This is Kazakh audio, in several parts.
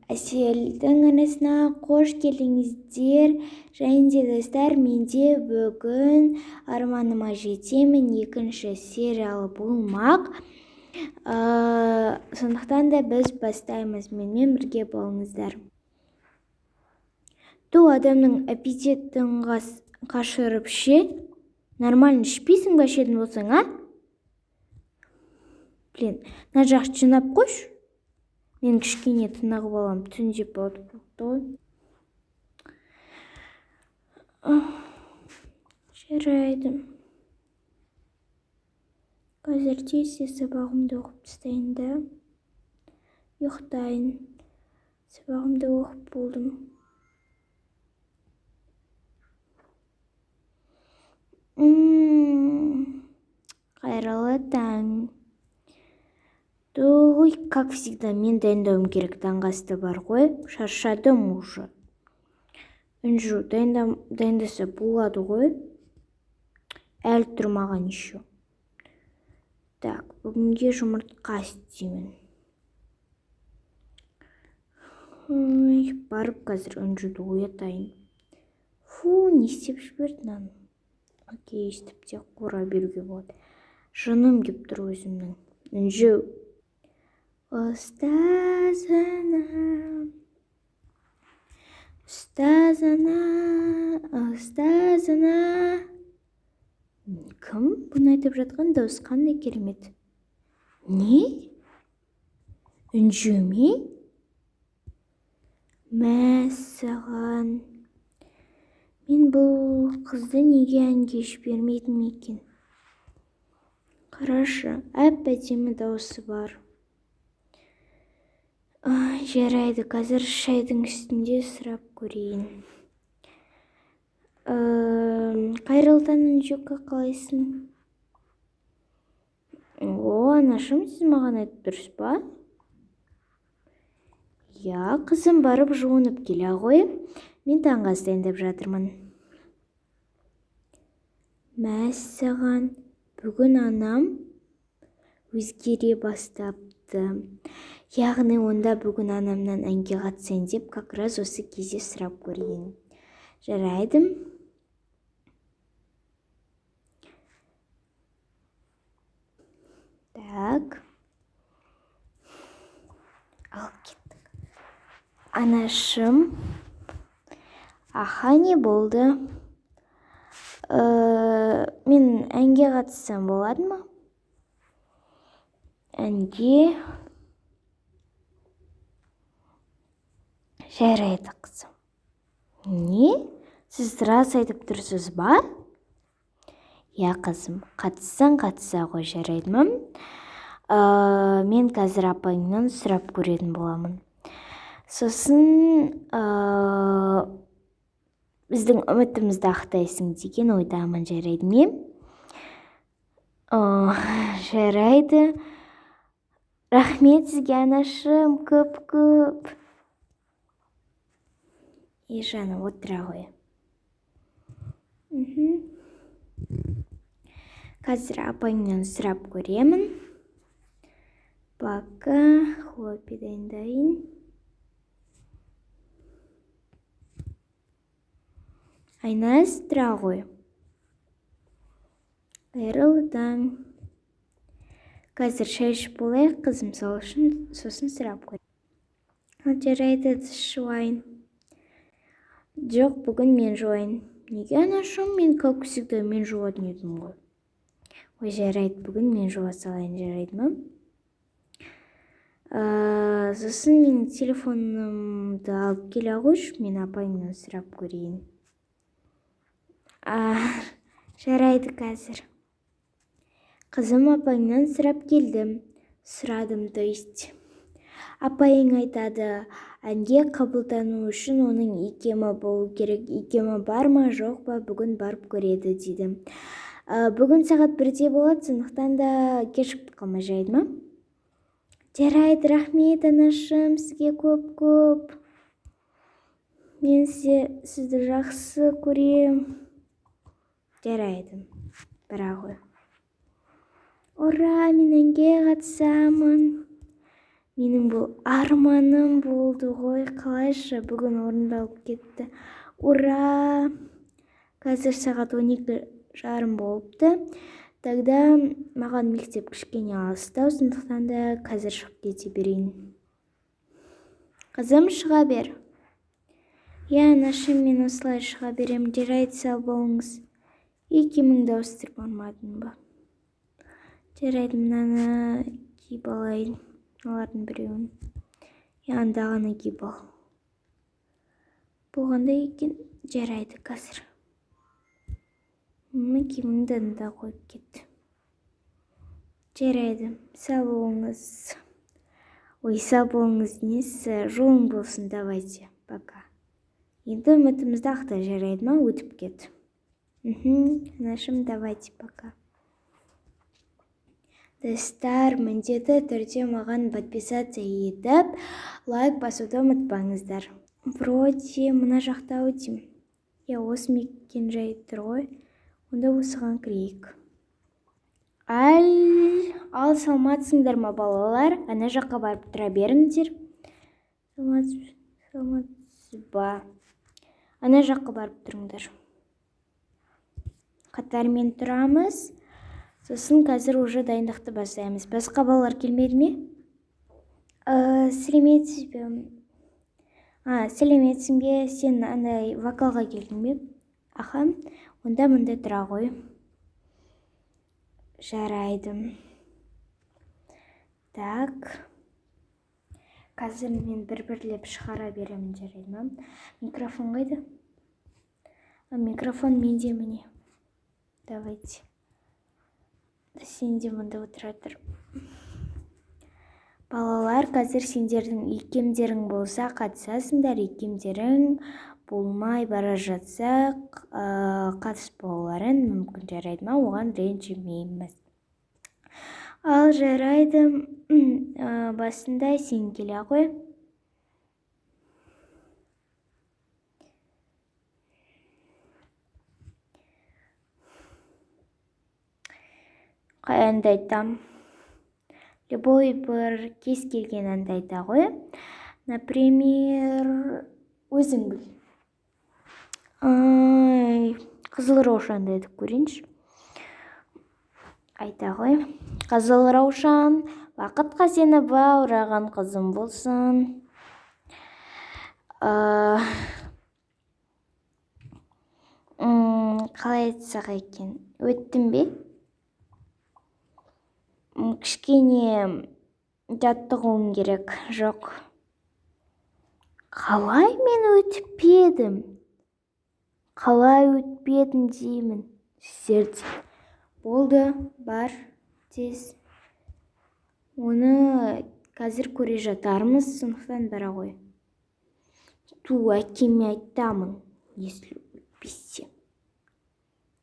Әселдің анасына қош келдіңіздер. Және де достар, менде бүгін арманыма жетемін екінші сериалы болмақ. Сондықтан да біз бастаймыз. Менімен бірге болыңыздар. Ту адамның аппетитін қашырып ше. Нормально ішпейсің ба шетін болсаң, а? Блин, на жақ жинап қойш. Мен кішкене тынығып алам, түнде болып болды. Жарайды. Қазір тез сабағымды оқып тастайын да. Ұйықтайын. Сабағымды оқып болдым. Қайырлы таң. Ой, как всегда, мен дайындауым керек таңғы асты бар ғой. Шаршадым уже. Үнжу, дайындаса болады ғой. Әлі тұрмаған еще. Так, бүгінге жұмыртқа істеймін. Барып қазір үнжуді оятайын. Фу, не істеп жіберді наны. Окей, істеп те қора беруге болады. Жыным кеп тұр өзімнің. Үнжу. Ұстазына, ұстазына, ұстазына. Кім? Бұны айтып жатқан дауыс қандай керемет. Не? Үнжу ме? Мәссаған. Мен бұл қызды неге әнге жібермедім екен? Қарашы, әп-әдемі дауысы бар. Жарайды, қазір шайдың үстінде сұрап көрейін. Қайырлы таң, Үнжука, қалайсың? Анашым, сіз маған айтып тұрсыз ба? Я, қызым, барып жуынып келе ғой. Мен таңғы ас дайындап жатырмын. Мәссаған, бүгін анам өзгере бастапты. Яғни онда бүгін анамнан әнге қатысайын деп, как раз осы кезде сұрап көрейін. Жарайды. Так. Ал кеттік. Анашым. Аха, не болды? Мен әнге қатыссам болады ма? Әнге... Жарайды, қызым. Не? Сіз рас айтып тұрсыз ба? Я, қызым, қатыса ғой, жарайды ма? Мен қазір апайыңнан сұрап көретін боламын. Сосын біздің үмітімізді ақтайсың деген ойдамын, жарайды ме? Жарайды. Рахмет сізге, анашым, көп-көп. Жаным, отыра ғой. Қазір апайымнан сұрап көремін. Пока, хлоппи дайындайын. Айнас, тұра ғой. Қайырлы таң. Қазір шай ішіп болайық, қызым, сол үшін сосын сұрап көрейін. Жарайды, жуайын. Жоқ, бүгін мен жуайын. Неге, анашым? Мен, как всегда, мен жуатын едім ғой. Ой, жарайды, бүгін мен жуа салайын, жарайды ма? Сосын мен телефонымды алып келе қойш, мен апайымнан сұрап көрейін. Жарайды қазір. Қызым, апайымнан сұрап келдім. Сұрадым, то есть. Апайың айтады, әнге қабылдану үшін оның икемі болу керек. Икемі бар ма, жоқ па, бүгін барып көреді, дейді. Бүгін сағат 1-де болады, сондықтан да кешігіп қалмай, жарайды ма? Жарайды, рахмет, анашым, сізге көп-көп. Мен сізді жақсы көрем. Жарайды, бірақ ғой. Ура, мен әнге қатысамын. Менің бұл арманым болды ғой, қалайша бүгін орындалып кетті. Ура! Қазір сағат 12:30 болыпты. Тогда маған мектеп кішкене алыстау, сондықтан да қазір шығып кете берейін. Қызым, шыға бер. Я, анашым, мен осылай шыға берем. Жарайды, сау болыңыз. Екеуміңді ауыстырып алмадың ба? Жарайды, мынаны киіп алайын. Олардың біреуін. Андағаны киіп ал. Болғандай екен. Жарайды қазір. Киіміңді анда қойып кет. Жарайды, сау болыңыз. Ой, сау болыңыз несі, жолың болсын, давайте, пока. Енді үмітімізді ақта, жарайды ма, өтіп кет. Анашым, давайте, пока. Достар, міндетті түрде маған подписаться етіп, лайк басуды ұмытпаңыздар. Вроде мына жақта өтем. Осы мекен жай тұр ғой. Онда осыған кірейік. Ал салматсыңдар ма, балалар? Ана жаққа барып тұра беріңдер. Салматсыз ба? Ана жаққа барып тұрыңдар. Қатармен тұрамыз. Сосын қазір уже дайындықты бастаймыз. Басқа балалар келмеді ме? Сәлеметсіз бе? Сәлеметсің бе? Сен андай вокалға келдің бе? Аха, онда мұнда тұра ғой. Жарайды. Так. Қазір мен бір-бірлеп шығара беремін, жарайды ма? Микрофон қайда? Микрофон менде міне. Давайте. Сен де мұнда отыра тұр. Балалар, қазір сендердің икемдерің болса қатысасыңдар, икемдерің болмай бара жатса қатыспауларын мүмкін, жарайды ма? Оған ренжімейміз. Ал жарайды, басында сен келе ғой. Қай әнді айтам? Любой бір кез келген әнді айта ғой. Например, өзің біл. Қызыл раушанды айтып көрейінші. Айта ғой. Қызыл раушан, бақытқа сені баураған қызым болсын. Қалай айтсақ екен? Өттім бе? Кішкене жаттығуым керек. Жоқ. Қалай мен өтпедім? Қалай өтпедім деймін. Сіздерде. Болды, бар, тез. Оны қазір көре жатармыз, сондықтан бара ғой. Әкеме айтамын, если өтпесе.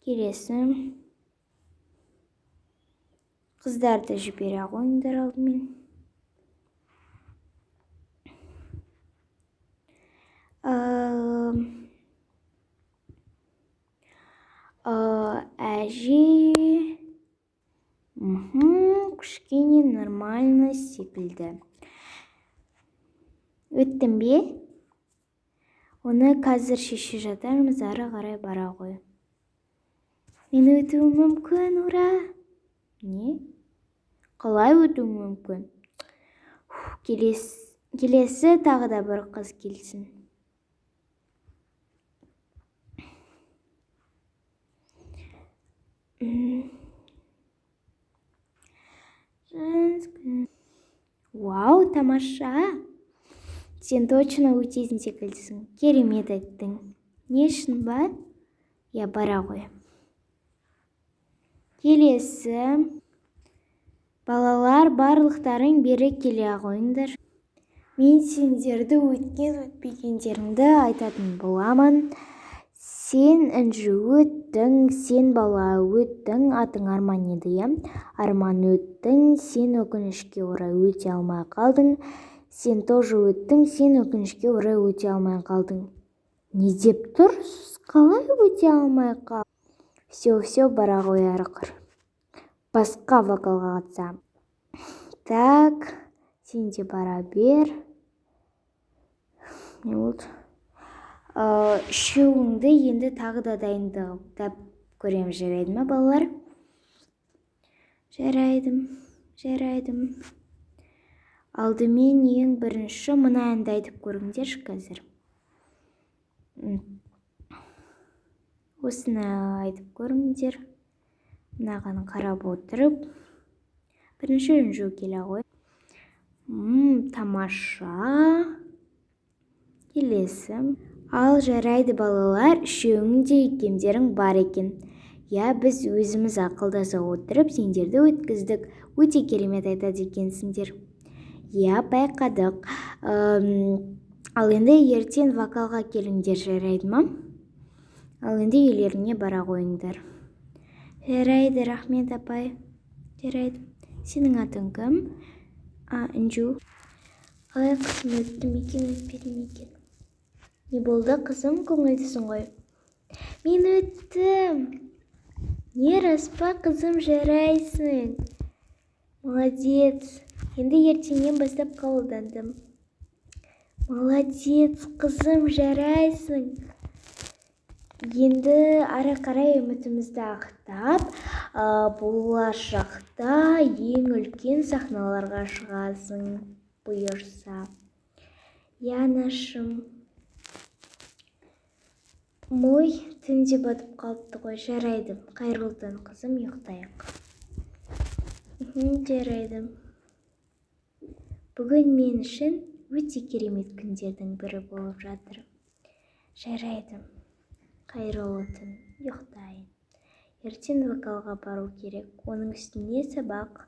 Келесі. Қыздарды жібере қойыңдар алдымен. Әже. Кішкене нормально секілді. Өттім бе? Оны қазір шеше жатармыз, ары қарай бара ғой. Мен өтуім мүмкін, ура! Не? Қалай өтуім мүмкін? Келесі тағы да бір қыз келсін. Вау, тамаша! Сен точно өтесің секілдісің. Керемет айттың. Не үшін ба? Я бара ғой. Келесі. Балалар, барлықтарың бері келе қойыңдар. Мен сендерді өтпегендеріңді айтатын боламын. Сен інжі өттің, сен бала өттің, атың Арман еді, е? Арман өттің, сен өкінішке орай өте алмай қалдың. Сен тоже өттің, сен өкінішке орай өте алмай қалдың. Не деп тұрсыз? Қалай өте алмай қал? Все, бара ғой әрі қыр. Басқа вокалға қатсам. Так, Сен де бара бер. Не болды? Үшеуіңді енді тағы да дайындап көрем, жарайды ма, балалар? Жарайды. Алдымен ең бірінші мына әнді айтып көріңдерші қазір. Осыны айтып көріңдер. Мынаған қарап отырып. Бірінші үнжу келе ғой. Тамаша. Келесі. Ал жарайды балалар, үшеуіңнің де икемдерің бар екен. Біз өзіміз ақылдаса отырып, сендерді өткіздік. Өте керемет айтады екенсіңдер. Байқадық. Ал енді ертең вокалға келіңдер, жарайды ма? Ал енді үйлеріңе бара қойыңдар. Жарайды, рахмет апай. Жарайды. Сенің атың кім? Үнжу. Қалай қызым, өтті екен, өтпеді екен? Не болды қызым, көңілдісің ғой? Мен өттім. Не рас па қызым, жарайсың? Молодец. Енді ертеңнен бастап қабылдандым. Молодец, қызым, жарайсың. Енді ары қарай үмітімізді ақтап, болашақта ең үлкен сахналарға шығасың, бұйырса. Анашым. Мой, түн де батып қалыпты ғой, жарайды. Қайырлы таң қызым, ұйықтайық. Жарайды. Бүгін мен үшін өте керемет күндердің бірі болып жатыр. Жарайды. Қайырлы түн, ұйықтайын. Ертең вокалға бару керек. Оның үстіне сабақ.